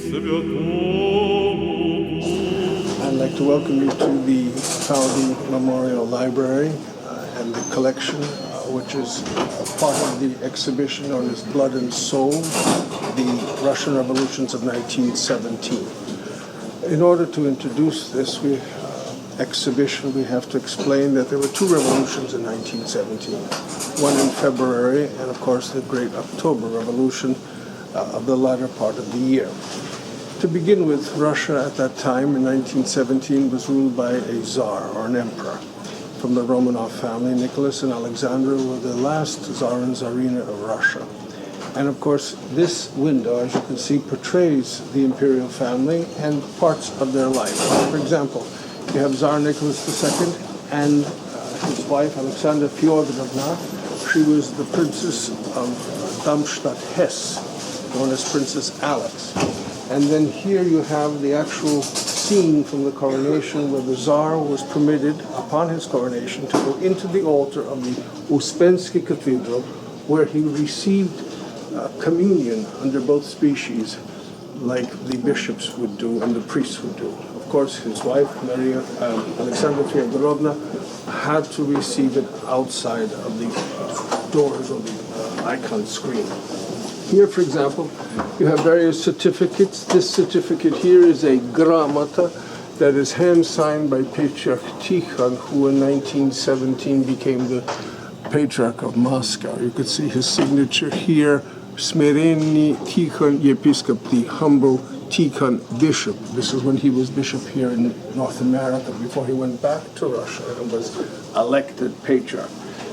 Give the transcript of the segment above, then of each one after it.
I'd like to welcome you to the Paoli Memorial Library and the collection, which is part of the exhibition known as Blood and Soul, the Russian Revolutions of 1917. In order to introduce this exhibition, we have to explain that there were two revolutions in 1917. One in February, and of course the Great October Revolution of the latter part of the year. To begin with, Russia at that time in 1917 was ruled by a Tsar, or an emperor, from the Romanov family. Nicholas and Alexandra were the last Tsar and Tsarina of Russia. And of course, this window, as you can see, portrays the imperial family and parts of their life. For example, you have Tsar Nicholas II and his wife, Alexandra Fyodorovna. She was the Princess of Darmstadt-Hesse, known as Princess Alex. And then here you have the actual scene from the coronation where the Tsar was permitted, upon his coronation, to go into the altar of the Uspensky Cathedral, where he received communion under both species, like the bishops would do and the priests would do. Of course, his wife, Alexandra Fyodorovna, had to receive it outside of the doors of the icon screen. Here, for example, you have various certificates. This certificate here is a gramota that is hand-signed by Patriarch Tikhon, who in 1917 became the Patriarch of Moscow. You could see his signature here, Smerenny Tikhon Yepiskop, the humble Tikhon bishop. This is when he was bishop here in North America, before he went back to Russia and was elected Patriarch.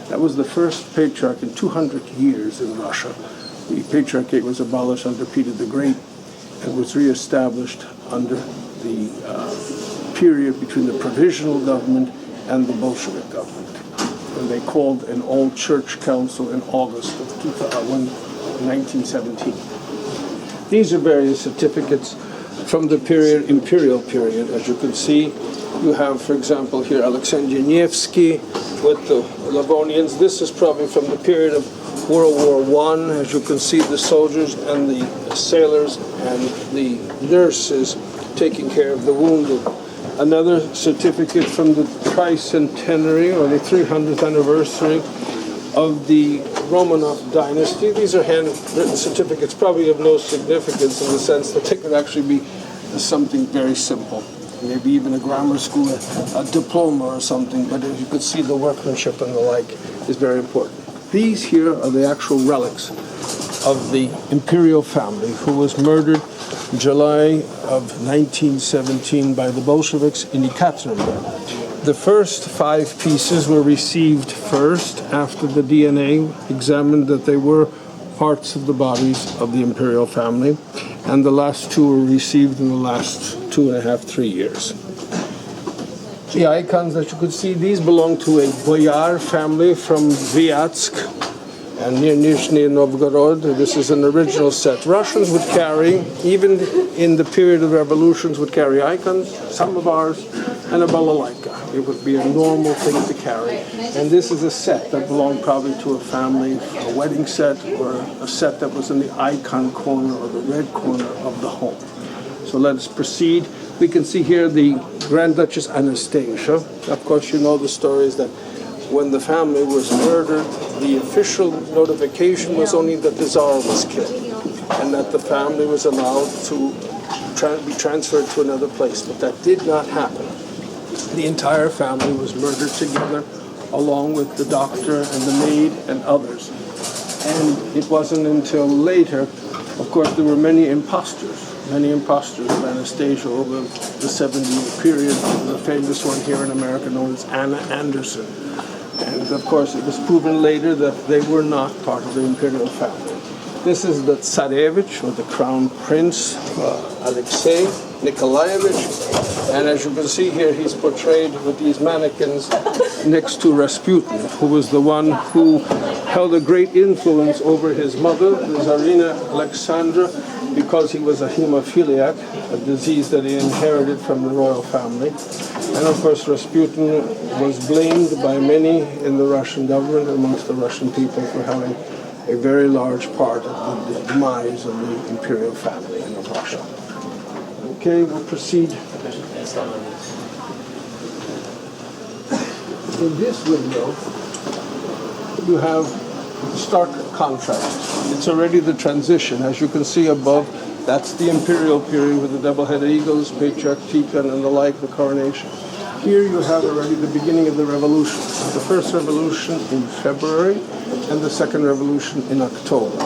That was the first Patriarch in 200 years in Russia. The Patriarchate was abolished under Peter the Great and was reestablished under the period between the provisional government and the Bolshevik government. And they called an all-church council in August of 1917. These are various certificates from the imperial period. As you can see, you have, for example, here Alexander Nevsky with the Livonians. This is probably from the period of World War I. As you can see, the soldiers and the sailors and the nurses taking care of the wounded. Another certificate from the tricentenary, or the 300th anniversary of the Romanov dynasty. These are handwritten certificates, probably of no significance in the sense that they could actually be something very simple. Maybe even a grammar school, a diploma or something, but as you could see, the workmanship and the like is very important. These here are the actual relics of the imperial family who was murdered in July of 1917 by the Bolsheviks in Ekaterinburg. The first 5 pieces were received first after the DNA examined that they were parts of the bodies of the imperial family, and the last 2 were received in the last 2.5-3 years. The icons that you could see, these belong to a boyar family from Vyatsk and near Nizhny Novgorod. This is an original set. Russians would carry, even in the period of revolutions, would carry icons, samovars, and a balalaika. It would be a normal thing to carry. And this is a set that belonged probably to a family, a wedding set, or a set that was in the icon corner or the red corner of the home. So let us proceed. We can see here the Grand Duchess Anastasia. Of course, you know the story is that when the family was murdered, the official notification was only that the Tsar was killed and that the family was allowed to be transferred to another place. But that did not happen. The entire family was murdered together, along with the doctor and the maid and others. And it wasn't until later, of course, there were many imposters of Anastasia over the 70-year period. The famous one here in America known as Anna Anderson. And of course, it was proven later that they were not part of the imperial family. This is the Tsarevich, or the Crown Prince, Alexei Nikolaevich. And as you can see here, he's portrayed with these mannequins next to Rasputin, who was the one who held a great influence over his mother, the Tsarina Alexandra, because he was a hemophiliac, a disease that he inherited from the royal family. And of course, Rasputin was blamed by many in the Russian government, amongst the Russian people, for having a very large part of the demise of the imperial family of Russia. Okay, we'll proceed. In this window, you have stark contrast. It's already the transition. As you can see above, that's the imperial period with the double-headed eagles, Patriarch Tikhon, and the like, the coronation. Here you have already the beginning of the revolution. The first revolution in February and the second revolution in October.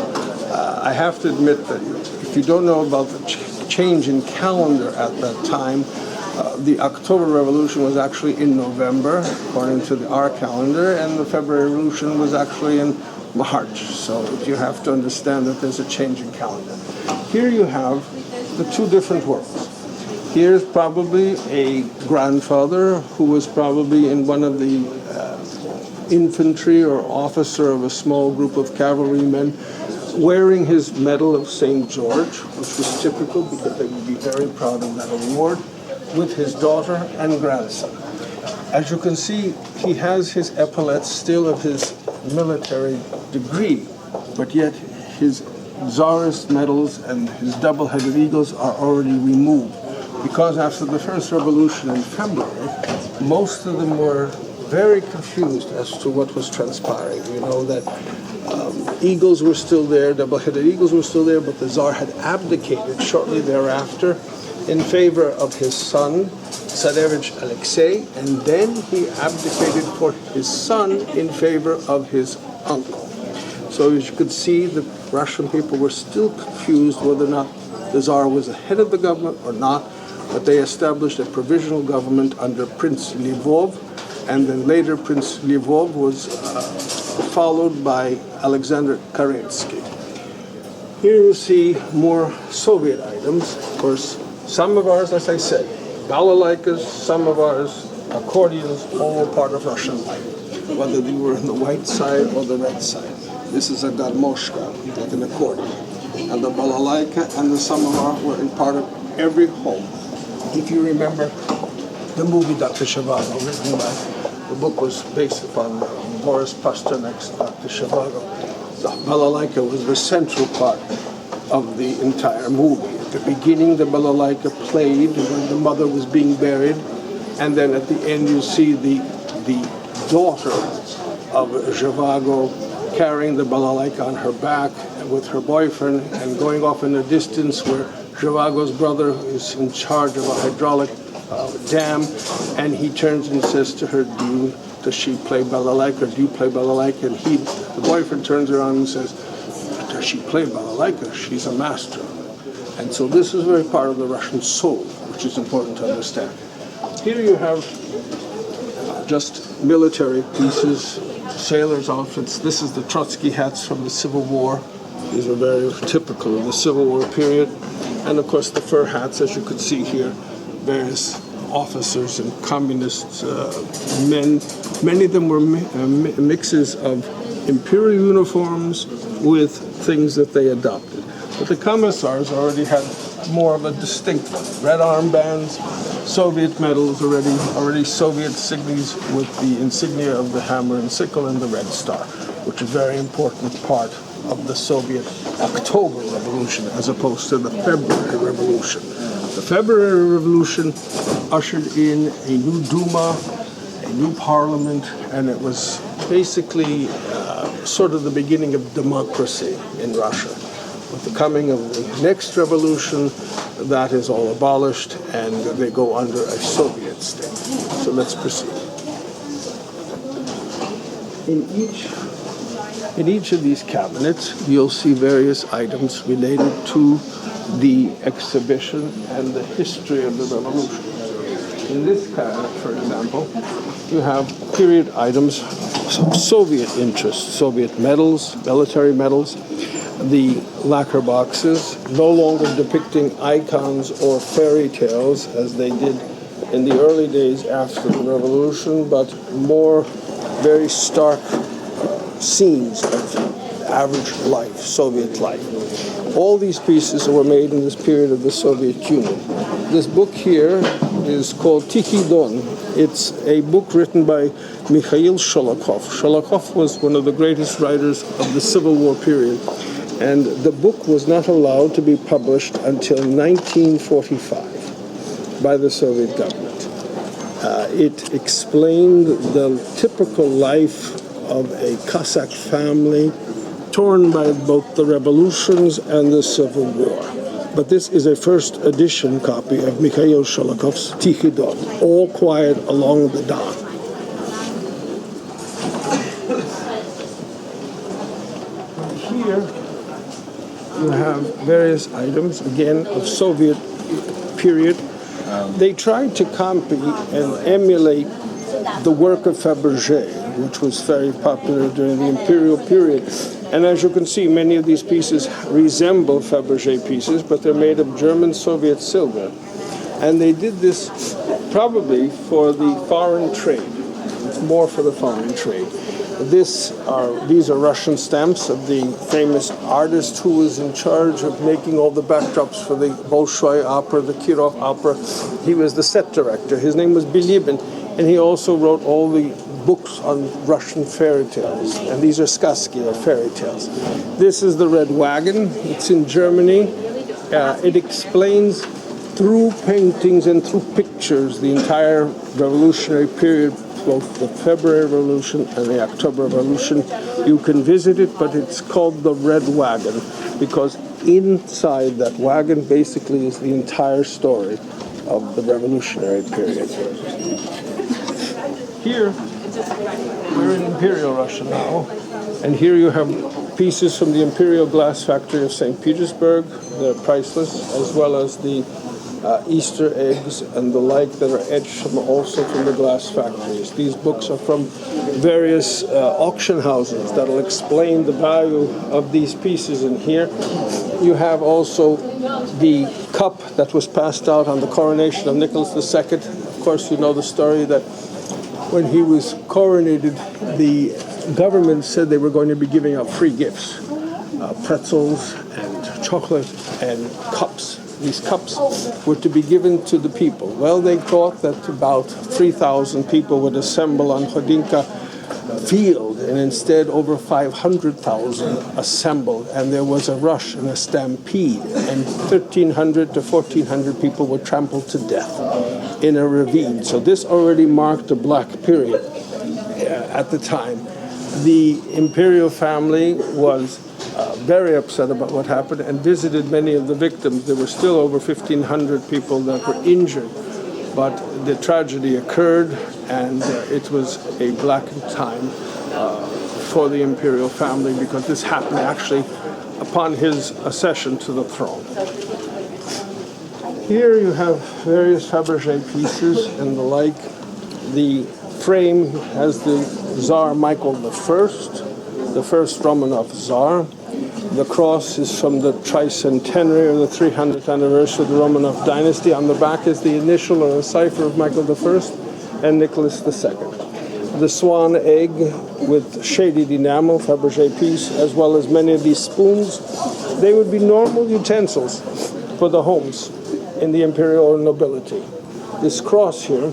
I have to admit that if you don't know about the change in calendar at that time, the October Revolution was actually in November, according to our calendar, and the February Revolution was actually in March. So you have to understand that there's a change in calendar. Here you have the two different worlds. Here's probably a grandfather who was probably in one of the infantry or officer of a small group of cavalrymen, wearing his Medal of St. George, which was typical because they would be very proud of that award, with his daughter and grandson. As you can see, he has his epaulets still of his military degree, but yet his Tsarist medals and his double-headed eagles are already removed, because after the first revolution in February, most of them were very confused as to what was transpiring. You know that eagles were still there, double-headed eagles were still there, but the Tsar had abdicated shortly thereafter in favor of his son, Tsarevich Alexei, and then he abdicated for his son in favor of his uncle. So as you could see, the Russian people were still confused whether or not the Tsar was the head of the government or not, but they established a provisional government under Prince Lvov, and then later Prince Lvov was followed by Alexander Kerensky. Here you see more Soviet items. Of course, some of ours, as I said, balalaikas, some of ours, accordions, all part of Russian life, whether they were on the white side or the red side. This is a garmoshka, like an accordion. And the balalaika and the samovar were in part of every home. If you remember the movie Dr. Zhivago, written by, the book was based upon Boris Pasternak's Dr. Zhivago. The balalaika was the central part of the entire movie. At the beginning, the balalaika played when the mother was being buried, and then at the end you see the daughter of Zhivago carrying the balalaika on her back with her boyfriend and going off in the distance where Zhivago's brother is in charge of a hydraulic dam, and he turns and says to her, does she play balalaika, or do you play balalaika? And the boyfriend turns around and says, does she play balalaika? She's a master. And so this is very part of the Russian soul, which is important to understand. Here you have just military pieces, sailors' outfits. This is the Trotsky hats from the Civil War. These are very typical of the Civil War period. And of course the fur hats, as you could see here, various officers and communist men. Many of them were mixes of imperial uniforms with things that they adopted. But the commissars already had more of a distinct one. Red armbands, Soviet medals, already Soviet signes with the insignia of the hammer and sickle and the red star, which is a very important part of the Soviet October Revolution as opposed to the February Revolution. The February Revolution ushered in a new Duma, a new parliament, and it was basically sort of the beginning of democracy in Russia. With the coming of the next revolution, that is all abolished, and they go under a Soviet state. So let's proceed. In each of these cabinets, you'll see various items related to the exhibition and the history of the revolution. In this cabinet, for example, you have period items of Soviet interest, Soviet medals, military medals, the lacquer boxes, no longer depicting icons or fairy tales as they did in the early days after the revolution, but more very stark scenes of average life, Soviet life. All these pieces were made in this period of the Soviet Union. This book here is called Tikhy Don. It's a book written by Mikhail Sholokhov. Sholokhov was one of the greatest writers of the Civil War period, and the book was not allowed to be published until 1945. by the Soviet government. It explained the typical life of a Cossack family torn by both the revolutions and the Civil War. But this is a first edition copy of Mikhail Sholokov's Tikhy Dom, All Quiet Along the Don. Here you have various items, again, of Soviet period. They tried to copy and emulate the work of Fabergé, which was very popular during the imperial period. And as you can see, many of these pieces resemble Fabergé pieces, but they're made of German Soviet silver. And they did this probably for the foreign trade. It's more for the foreign trade. These are Russian stamps of the famous artist who was in charge of making all the backdrops for the Bolshoi opera, the Kirov opera. He was the set director. His name was Bilibin, and he also wrote all the books on Russian fairy tales. And these are сказки, or fairy tales. This is the Red Wagon. It's in Germany. It explains through paintings and through pictures the entire revolutionary period, both the February Revolution and the October Revolution. You can visit it, but it's called the Red Wagon because inside that wagon basically is the entire story of the revolutionary period. Here, we're in Imperial Russia now, and here you have pieces from the Imperial Glass Factory of St. Petersburg. They're priceless, as well as the Easter eggs and the like that are etched also from the glass factories. These books are from various auction houses that will explain the value of these pieces. And here you have also the cup that was passed out on the coronation of Nicholas II. Of course, you know the story that when he was coronated, the government said they were going to be giving out free gifts, pretzels and chocolate and cups. These cups were to be given to the people. Well, they thought that about 3,000 people would assemble on Hodinka field, and instead over 500,000 assembled, and there was a rush and a stampede, and 1,300 to 1,400 people were trampled to death in a ravine. So this already marked a black period at the time. The imperial family was very upset about what happened and visited many of the victims. There were still over 1,500 people that were injured, but the tragedy occurred, and it was a blackened time for the imperial family because this happened actually upon his accession to the throne. Here you have various Fabergé pieces and the like. The frame has the Tsar Michael I, the first Romanov Tsar. The cross is from the tricentenary, or the 300th anniversary of the Romanov dynasty. On the back is the initial or a cipher of Michael I and Nicholas II. The swan egg with shaded enamel, Fabergé piece, as well as many of these spoons. They would be normal utensils for the homes in the imperial nobility. This cross here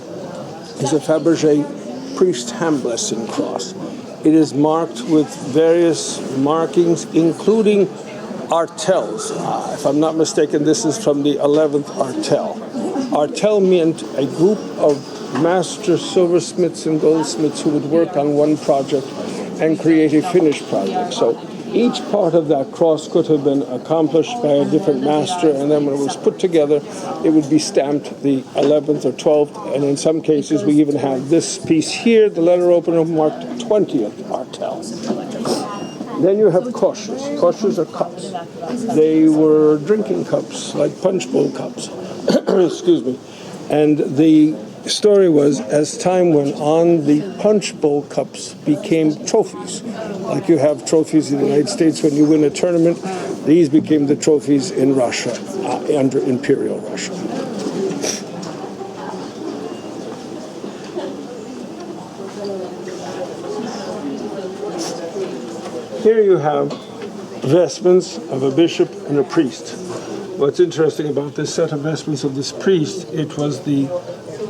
is a Fabergé priest hand blessing cross. It is marked with various markings, including artels. If I'm not mistaken, this is from the 11th artel. Artel meant a group of master silversmiths and goldsmiths who would work on one project and create a finished project. So each part of that cross could have been accomplished by a different master, and then when it was put together, it would be stamped the 11th or 12th, and in some cases we even have this piece here, the letter opener marked 20th artel. Then you have koshers. Koshers are cups. They were drinking cups, like punch bowl cups. Excuse me. And the story was, as time went on, the punch bowl cups became trophies. Like you have trophies in the United States when you win a tournament, these became the trophies in Russia, under Imperial Russia. Here you have vestments of a bishop and a priest. What's interesting about this set of vestments of this priest, it was the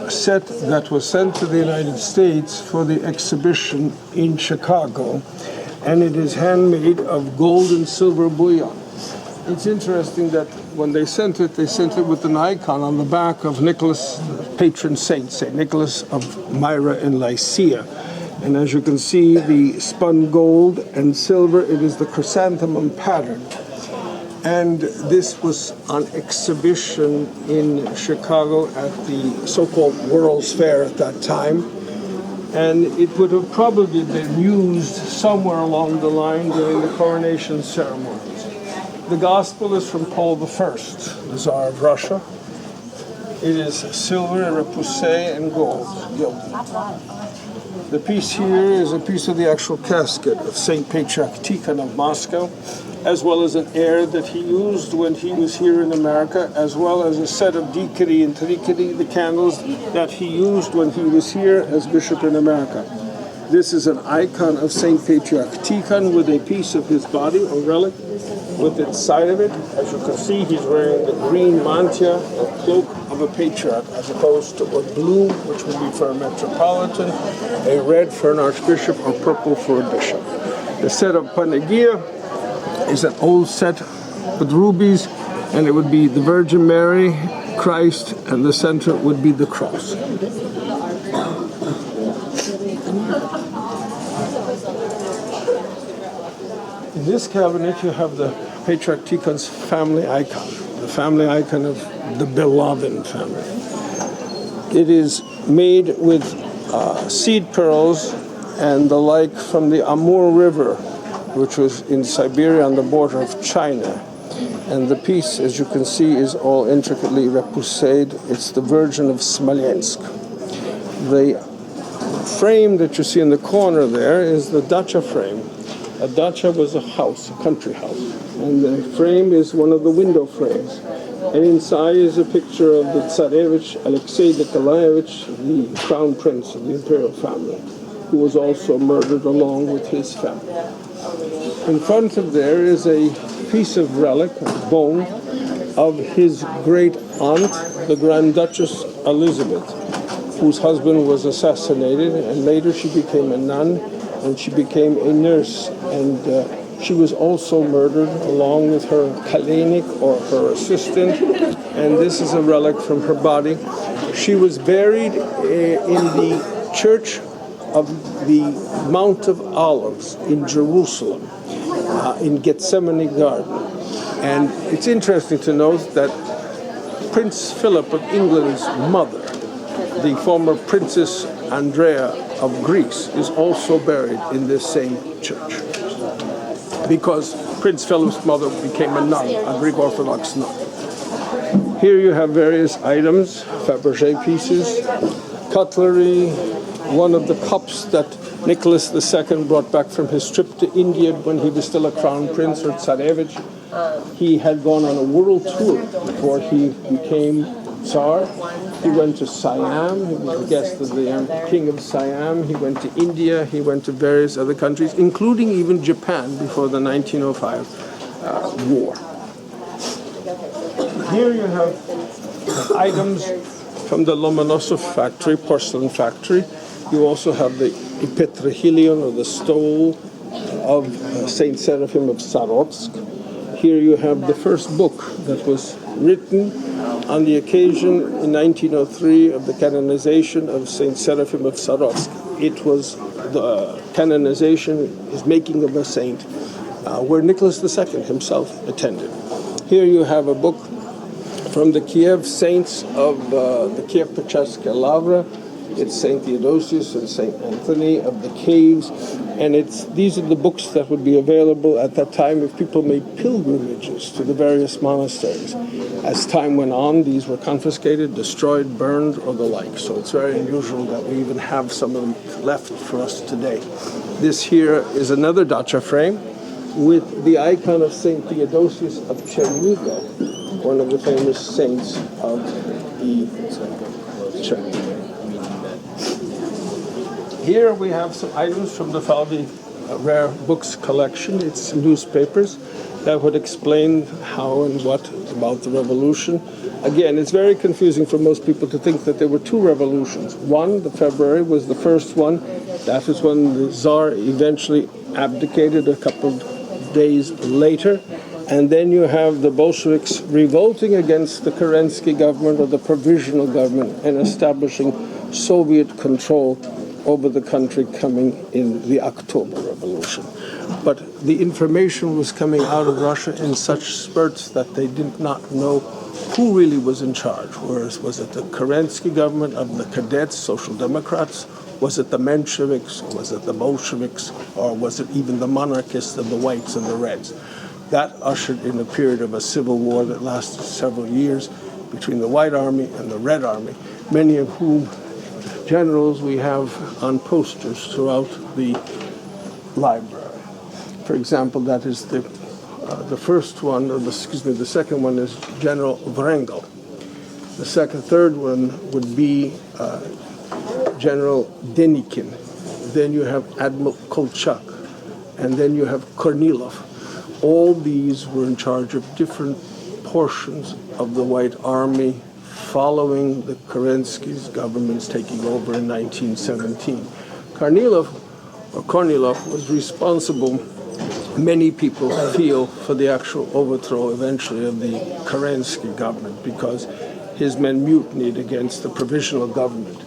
set that was sent to the United States for the exhibition in Chicago, and it is handmade of gold and silver bullion. It's interesting that when they sent it with an icon on the back of Nicholas, patron saint, St. Nicholas of Myra in Lycia. And as you can see, the spun gold and silver, it is the chrysanthemum pattern. And this was on exhibition in Chicago at the so-called World's Fair at that time. And it would have probably been used somewhere along the line during the coronation ceremonies. The gospel is from Paul I, the Tsar of Russia. It is silver, repoussé, and gold, gilded. The piece here is a piece of the actual casket of St. Patriarch Tikhon of Moscow, as well as an air that he used when he was here in America, as well as a set of dikiri and trikiri, the candles that he used when he was here as bishop in America. This is an icon of St. Patriarch Tikhon with a piece of his body, a relic, with its side of it. As you can see, he's wearing the green mantilla, or cloak of a patriarch, as opposed to a blue, which would be for a metropolitan, a red for an archbishop, or purple for a bishop. The set of panagia is an old set with rubies, and it would be the Virgin Mary, Christ, and the center would be the cross. In this cabinet, you have the Patriarch Tikhon's family icon, the family icon of the beloved family. It is made with seed pearls and the like from the Amur River, which was in Siberia on the border of China. And the piece, as you can see, is all intricately repoussé. It's the Virgin of Smolensk. The frame that you see in the corner there is the dacha frame. A dacha was a house, a country house. And the frame is one of the window frames. And inside is a picture of the Tsarevich Alexei Nikolaevich, the crown prince of the imperial family, who was also murdered along with his family. In front of there is a piece of relic, a bone, of his great aunt, the Grand Duchess Elizabeth, whose husband was assassinated, and later she became a nun, and she became a nurse, and she was also murdered along with her kalenik, or her assistant, and this is a relic from her body. She was buried in the church of the Mount of Olives in Jerusalem, in Gethsemane Garden. And it's interesting to note that Prince Philip of England's mother, the former Princess Andrea of Greece, is also buried in this same church, because Prince Philip's mother became a nun, a Greek Orthodox nun. Here you have various items, Fabergé pieces, cutlery, one of the cups that Nicholas II brought back from his trip to India when he was still a crown prince, or Tsarevich. He had gone on a world tour before he became Tsar. He went to Siam, he was the guest of the King of Siam. He went to India, he went to various other countries, including even Japan before the 1905 war. Here you have items from the Lomonosov factory, porcelain factory. You also have the Petrahilion, or the stole of Saint Seraphim of Sarovsk. Here you have the first book that was written on the occasion in 1903 of the canonization of Saint Seraphim of Sarovsk. It was the canonization, his making of a saint, where Nicholas II himself attended. Here you have a book from the Kiev saints of the Kiev-Pecherska Lavra. It's St. Theodosius and St. Anthony of the Caves, and these are the books that would be available at that time if people made pilgrimages to the various monasteries. As time went on, these were confiscated, destroyed, burned, or the like. So it's very unusual that we even have some of them left for us today. This here is another dacha frame with the icon of St. Theodosius of Chernigov, one of the famous saints of the church. Here we have some items from the Falvey Rare Books collection. It's newspapers that would explain how and what about the revolution. Again, it's very confusing for most people to think that there were two revolutions. One, the February, was the first one. That is when the Tsar eventually abdicated a couple of days later. And then you have the Bolsheviks revolting against the Kerensky government, or the provisional government, and establishing Soviet control over the country coming in the October Revolution. But the information was coming out of Russia in such spurts that they did not know who really was in charge. Whereas, was it the Kerensky government of the cadets, Social Democrats? Was it the Mensheviks? Was it the Bolsheviks? Or was it even the monarchists of the whites and the reds? That ushered in a period of a civil war that lasted several years between the White Army and the Red Army, many of whom generals we have on posters throughout the library. For example, that is the first one, or the second one is General Wrangel. The third one would be General Denikin. Then you have Admiral Kolchak, and then you have Kornilov. All these were in charge of different portions of the White Army following the Kerensky's government's taking over in 1917. Kornilov was responsible, many people feel, for the actual overthrow eventually of the Kerensky government because his men mutinied against the provisional government.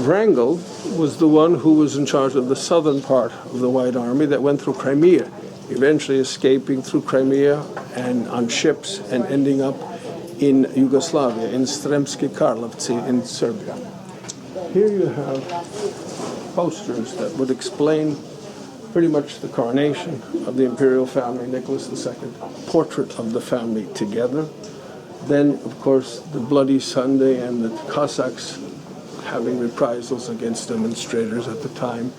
Wrangel was the one who was in charge of the southern part of the White Army that went through Crimea, eventually escaping through Crimea and on ships and ending up in Yugoslavia, in Sremski Karlovci in Serbia. Here you have posters that would explain pretty much the coronation of the imperial family, Nicholas II, portrait of the family together. Then, of course, the Bloody Sunday and the Cossacks having reprisals against demonstrators at the time.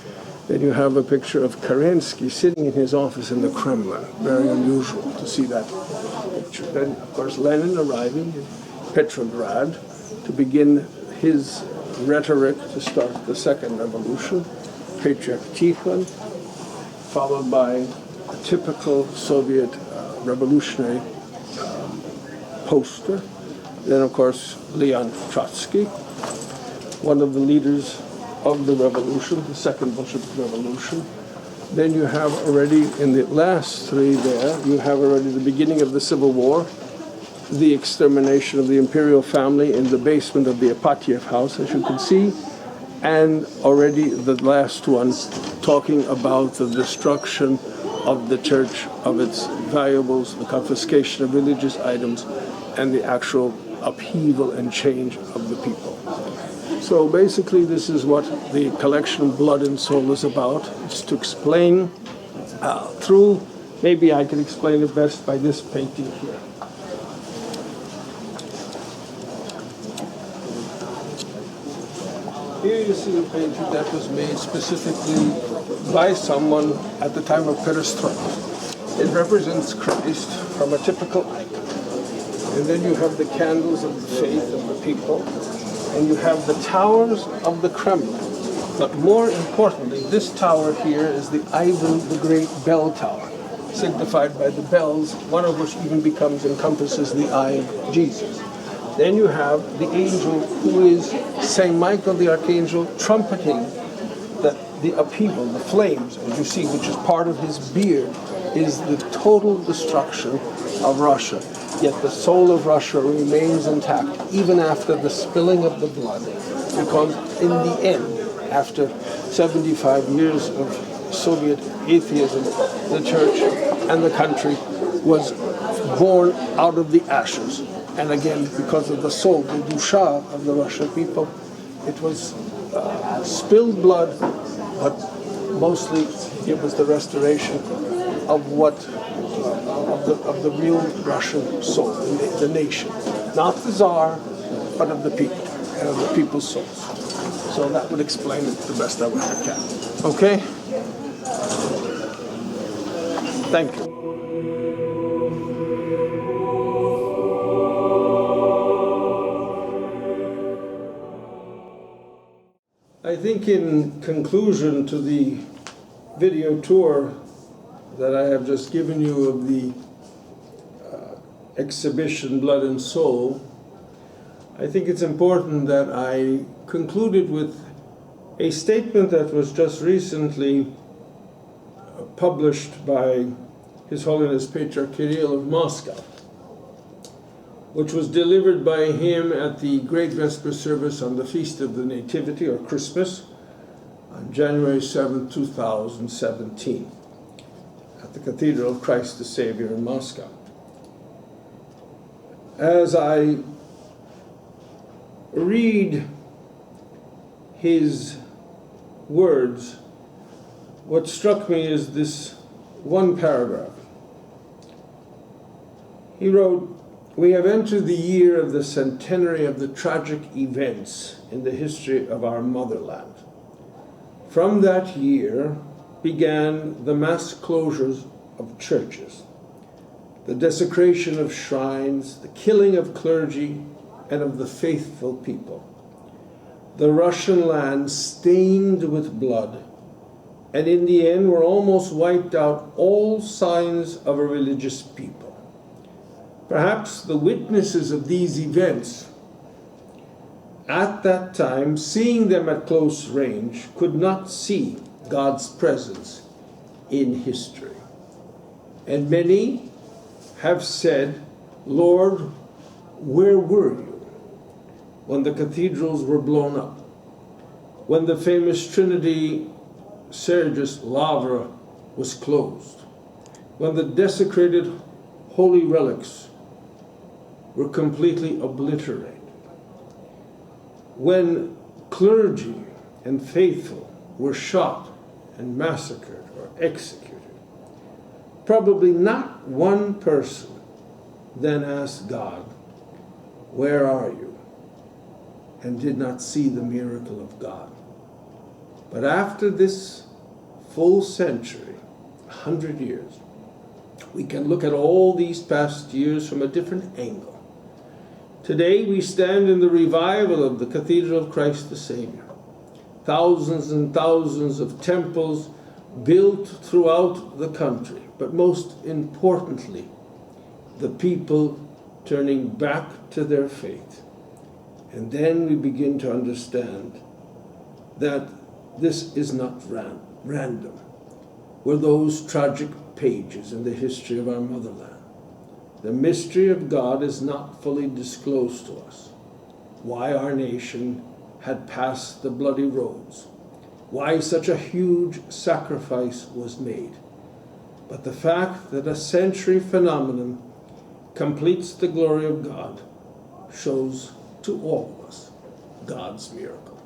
Then you have a picture of Kerensky sitting in his office in the Kremlin. Very unusual to see that picture. Then, of course, Lenin arriving in Petrograd to begin his rhetoric to start the second revolution. Patriarch Tikhon, followed by a typical Soviet revolutionary poster. Then, of course, Leon Trotsky, one of the leaders of the revolution, the second Bolshevik revolution. Then you have already, in the last three there, you have already the beginning of the Civil War, the extermination of the imperial family in the basement of the Apatiev house, as you can see, and already the last one talking about the destruction of the church, of its valuables, the confiscation of religious items, and the actual upheaval and change of the people. So basically this is what the collection Blood and Soul is about. It's to explain through, maybe I can explain it best by this painting here. Here you see a painting that was made specifically by someone at the time of Perestroika. It represents Christ from a typical icon. And then you have the candles of the faith of the people. And you have the towers of the Kremlin. But more importantly, this tower here is the Ivan the Great Bell Tower, signified by the bells, one of which even encompasses the eye of Jesus. Then you have the angel who is Saint Michael the Archangel trumpeting the upheaval, the flames, as you see, which is part of his beard, is the total destruction of Russia. Yet the soul of Russia remains intact even after the spilling of the blood, because in the end, after 75 years of Soviet atheism, the church and the country was born out of the ashes. And again, because of the soul, the dusha of the Russian people, it was spilled blood, but mostly it was the restoration of of the real Russian soul, the nation. Not the Tsar, but of the people, and of the people's souls. So that would explain it the best I can. Okay? Thank you. I think in conclusion to the video tour that I have just given you of the exhibition Blood and Soul, I think it's important that I concluded with a statement that was just recently published by His Holiness Patriarch Kirill of Moscow, which was delivered by him at the Great Vesper service on the Feast of the Nativity, or Christmas, on January 7, 2017, at the Cathedral of Christ the Savior in Moscow. As I read his words, what struck me is this one paragraph. He wrote, "We have entered the year of the centenary of the tragic events in the history of our motherland. From that year began the mass closures of churches, the desecration of shrines, the killing of clergy and of the faithful people. The Russian land stained with blood, and in the end were almost wiped out all signs of a religious people. Perhaps the witnesses of these events at that time, seeing them at close range, could not see God's presence in history. And many have said, 'Lord, where were you when the cathedrals were blown up, when the famous Trinity Sergius Lavra was closed, when the desecrated holy relics were completely obliterated, when clergy and faithful were shot and massacred or executed?' Probably not one person then asked God, 'Where are you?' and did not see the miracle of God. But after this full century, 100 years, we can look at all these past years from a different angle. Today we stand in the revival of the Cathedral of Christ the Savior. Thousands and thousands of temples built throughout the country, but most importantly, the people turning back to their faith. And then we begin to understand that this is not random. Were those tragic pages in the history of our motherland. The mystery of God is not fully disclosed to us. Why our nation had passed the bloody roads, why such a huge sacrifice was made. But the fact that a century phenomenon completes the glory of God shows to all of us God's miracle.